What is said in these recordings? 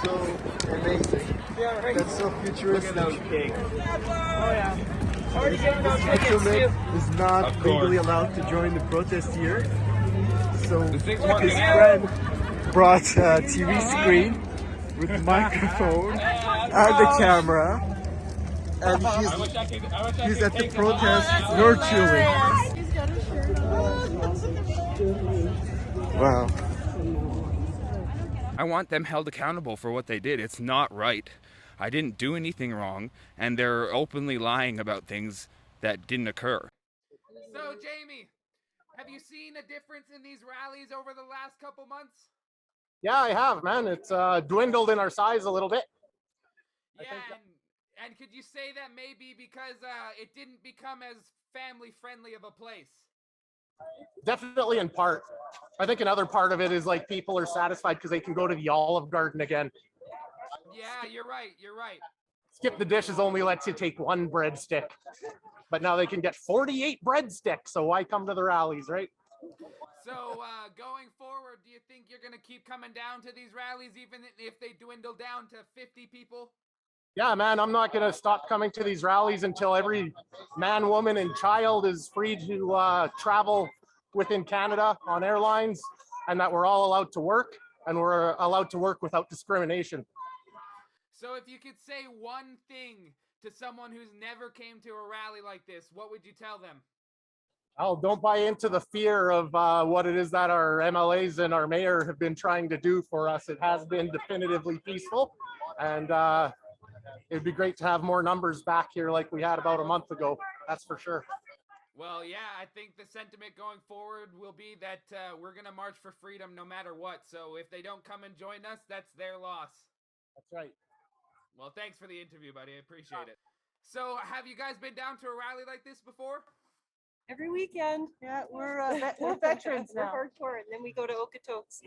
So amazing. That's so futuristic. Oh yeah. This gentleman is not legally allowed to join the protest here. So his friend brought a TV screen with the microphone and the camera, and he's at the protest virtually. Wow. I want them held accountable for what they did. It's not right. I didn't do anything wrong, and they're openly lying about things that didn't occur. So, Jamie, have you seen a difference in these rallies over the last couple months? Yeah, I have, man. It's dwindled in our size a little bit. Yeah, and could you say that maybe because it didn't become as family-friendly of a place? Definitely in part. I think another part of it is like people are satisfied because they can go to the Olive Garden again. Yeah, you're right. Skip the dishes only lets you take one breadstick, but now they can get 48 breadsticks. So why come to the rallies, right? So going forward, do you think you're going to keep coming down to these rallies even if they dwindle down to 50 people? Yeah, man, I'm not going to stop coming to these rallies until every man, woman, and child is free to travel within Canada on airlines, and that we're all allowed to work, and we're allowed to work without discrimination. So if you could say one thing to someone who's never came to a rally like this, what would you tell them? Oh, don't buy into the fear of what it is that our MLAs and our mayor have been trying to do for us. It has been definitively peaceful, and it'd be great to have more numbers back here like we had about a month ago. That's for sure. Well, yeah, I think the sentiment going forward will be that we're going to march for freedom no matter what. So if they don't come and join us, that's their loss. That's right. Well, thanks for the interview, buddy. I appreciate it. So have you guys been down to a rally like this before? Every weekend. Yeah, we're veterans now. We're hardcore, and then we go to Okotoks.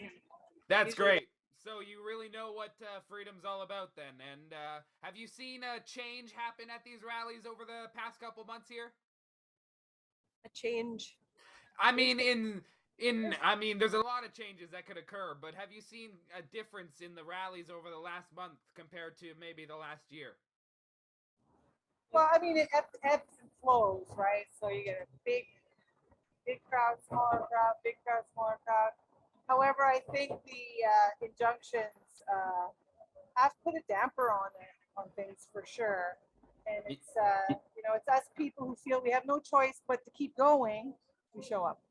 That's great. So you really know what freedom's all about then. And have you seen a change happen at these rallies over the past couple months here? A change? I mean, there's a lot of changes that could occur, but have you seen a difference in the rallies over the last month compared to maybe the last year? Well, I mean, it ebbs and flows, right? So you get a big crowd, smaller crowd, big crowd, smaller crowd. However, I think the injunctions have put a damper on things for sure. And it's it's us people who feel we have no choice but to keep going. We show up.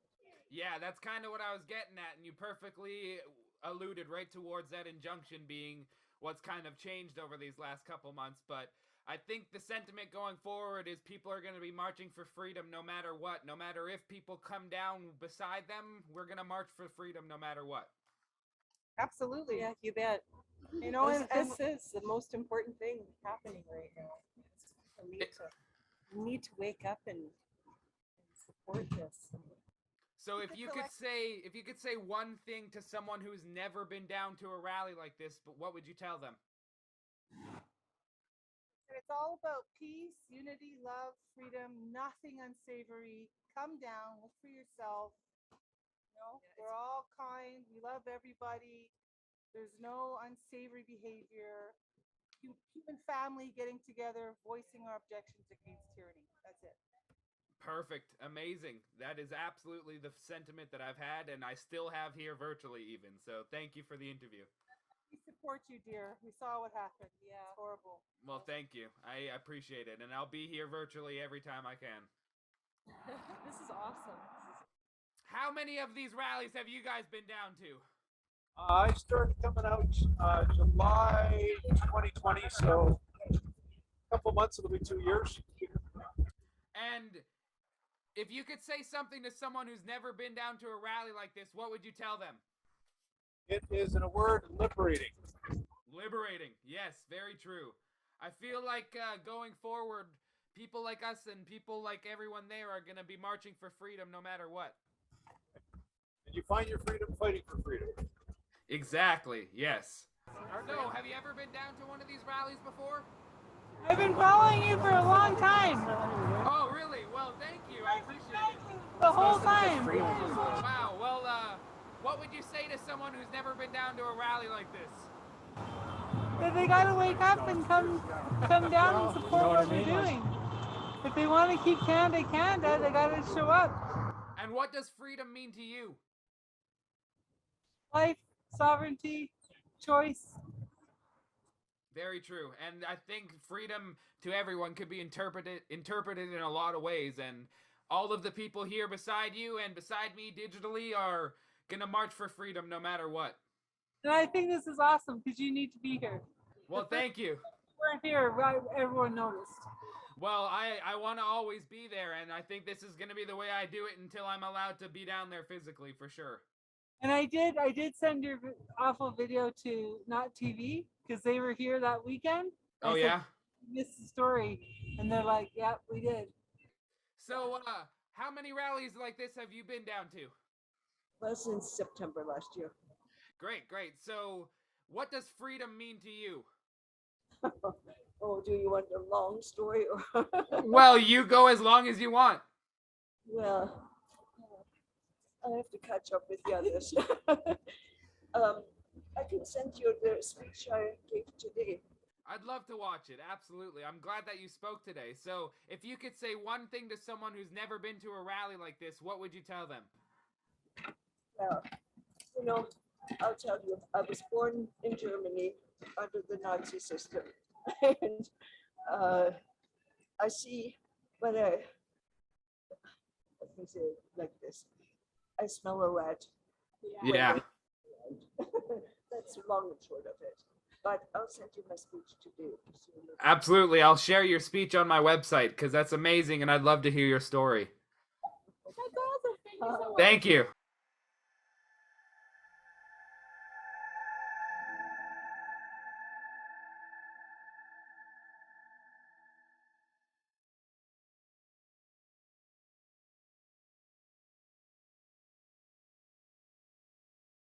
Yeah, that's kind of what I was getting at, and you perfectly alluded right towards that injunction being what's kind of changed over these last couple months. But I think the sentiment going forward is people are going to be marching for freedom no matter what. No matter if people come down beside them, we're going to march for freedom no matter what. Absolutely. Yeah, you bet. You know, this is the most important thing happening right now. We need to wake up and support this. So if you could say one thing to someone who's never been down to a rally like this, but what would you tell them? It's all about peace, unity, love, freedom, nothing unsavory. Come down, look for yourself. We're all kind. We love everybody. There's no unsavory behavior. Human family getting together, voicing our objections against tyranny. That's it. Perfect. Amazing. That is absolutely the sentiment that I've had, and I still have here virtually even. So thank you for the interview. We support you, dear. We saw what happened. Yeah. It's horrible. Well, thank you. I appreciate it, and I'll be here virtually every time I can. This is awesome. How many of these rallies have you guys been down to? I started coming out July 2020, so a couple months, it'll be 2 years. And if you could say something to someone who's never been down to a rally like this, what would you tell them? It is, in a word, liberating. Liberating. Yes, very true. I feel like going forward, people like us and people like everyone there are going to be marching for freedom no matter what. And you find your freedom fighting for freedom. Exactly, yes. So, have you ever been down to one of these rallies before? I've been following you for a long time. Oh, really? Well, thank you. I appreciate it. The whole time. Wow. Well, What would you say to someone who's never been down to a rally like this? That they gotta wake up and come down and support what we're doing. If they want to keep Canada, they gotta show up. And what does freedom mean to you? Life, sovereignty, choice. Very true. And I think freedom to everyone could be interpreted in a lot of ways. And all of the people here beside you and beside me digitally are gonna march for freedom no matter what. And I think this is awesome because you need to be here. Well, thank you. We're here, everyone noticed. Well, I want to always be there, and I think this is going to be the way I do it until I'm allowed to be down there physically, for sure. And I did send your awful video to Not TV because they were here that weekend. Oh, yeah? Missed the story. And they're like, yeah, we did. So, how many rallies like this have you been down to? Well, since September last year. Great, great. So, what does freedom mean to you? Oh, do you want a long story? Or Well, you go as long as you want. well, I have to catch up with the others. I can send you the speech I gave today. I'd love to watch it, absolutely. I'm glad that you spoke today. So, if you could say one thing to someone who's never been to a rally like this, what would you tell them? Well, you know, I'll tell you, I was born in Germany under the Nazi system. And I see when let me say it like this, I smell a rat. Yeah. That's long and short of it. But I'll send you my speech today. Absolutely. I'll share your speech on my website because that's amazing and I'd love to hear your story. That's awesome. Thank you so much. Thank you.